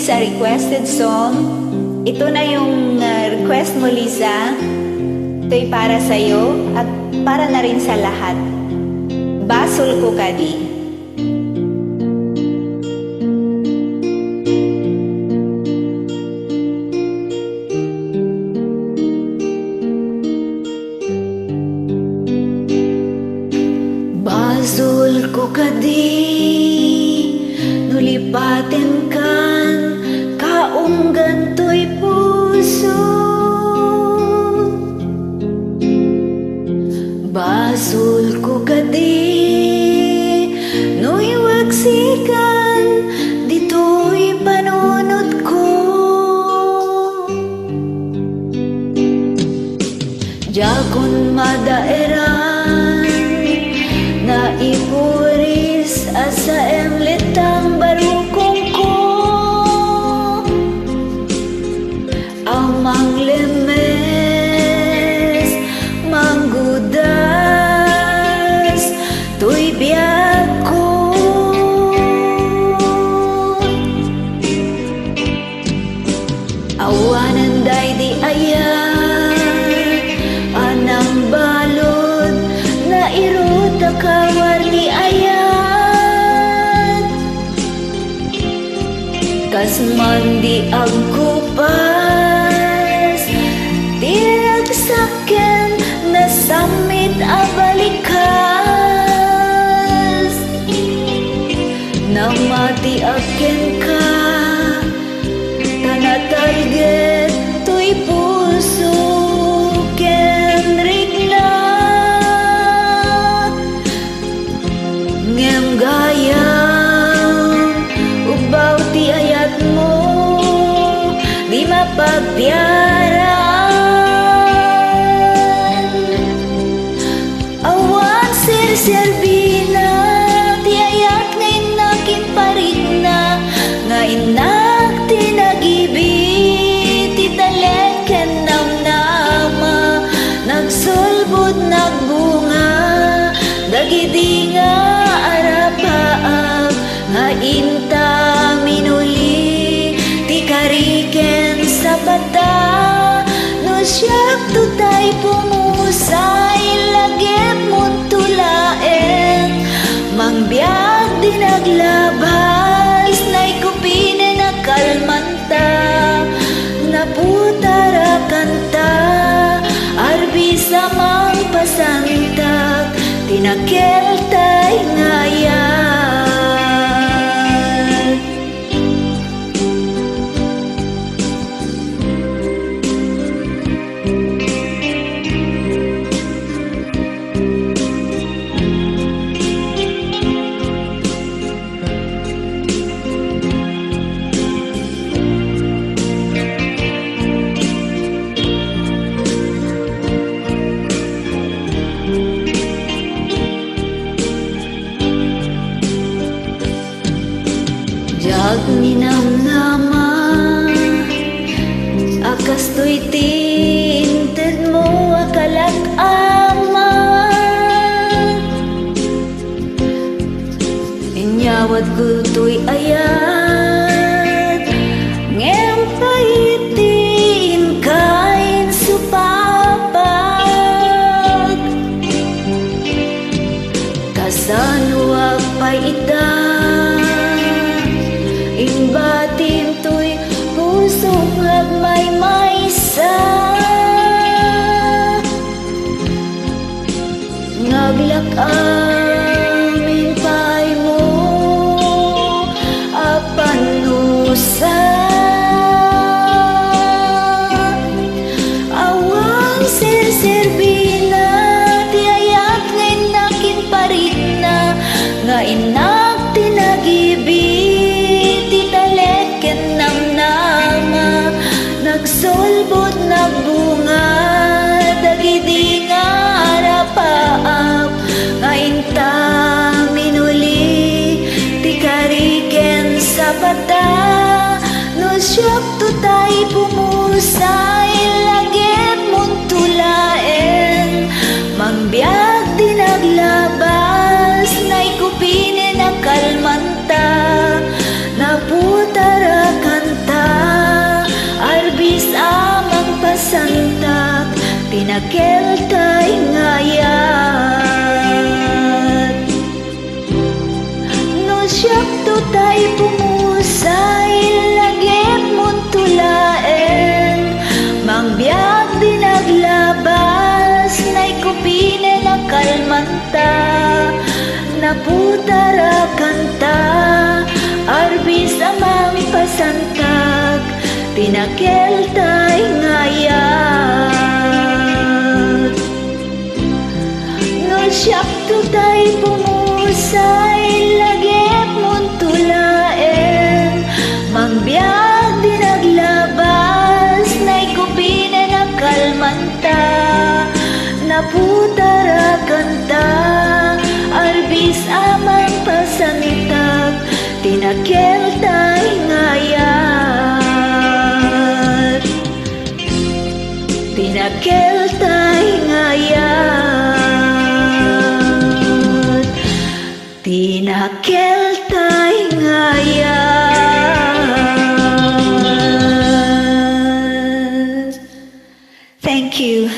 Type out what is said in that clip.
is a requested song. Ito na yung request mo, Liza. Ito'y para sa'yo at para na rin sa lahat. Basol ko kadi. Basol ko kadi, nulipaten kan, kaunggan to'y puso. Basol ko kadi, nuiwaksikan, dito'y panunod ko. Jakon madaeran, na ipuris asa emletang barukong ko. Amang lemes, manggudas, to'y biyag ko. Awanan day di ayan, anang balod, na iruta kawar ni ayan. Kas mandi ang kupas, tirag saken, nasamit abalikas. Namati aken ka, tanatarget to'y puso ken rigna. Ngem gayam, ubaw ti ayat mo, di mapagpiaraan. Awan sir-serbina, ti ayat nga inakin parigna, nga inak tinagibit, ti taleken namnama, nagsulbod nagbunga, dagidi nga arapaag, nga inta minuli, ti kariken sa bata. No siyak tutay pumusay, lagip mong tulaen, mangbiag di naglabas, naikupine na kalmanta, naputara kanta, arbisa mang pasantak, tinakel tay ngayan. Jag minamnama, akas to'y tinted mo akalak ama. Inyawat ko to'y ayat, ngem paitin kain supapat. Kasanuwag paitan, imbatim to'y pusong agmay-maysa. Ngaglak amin pay mo, apanusa. Awang sir-serbina, ti ayat nga inakin parigna, nga inak tinagibit, ti taleken namnama, nagsulbod nagbunga, dagidi nga arapaap, nga inta minuli, ti kariken sa bata. No siyak tutay pumusay, lagip mong tulaen, mangbiag di naglabas, naikupine na kalmanta, naputara kanta. tinakeltay ngayat. No siyak to tay pumusay, lagip mong tulaen, mangbiag di naglabas, na'y kupine na kalmanta, naputara kanta, arbis amang pasantag, tinakeltay ngayat. No siyak to tay pumusay, lagip mong tulaen, mangbiag di naglabas, na'y kupine na kalmanta, naputara kanta, arbis amang pasantag, tinakeltay ngayat. Tinakeltay ngayat. Tinakeltay ngayat. Thank you.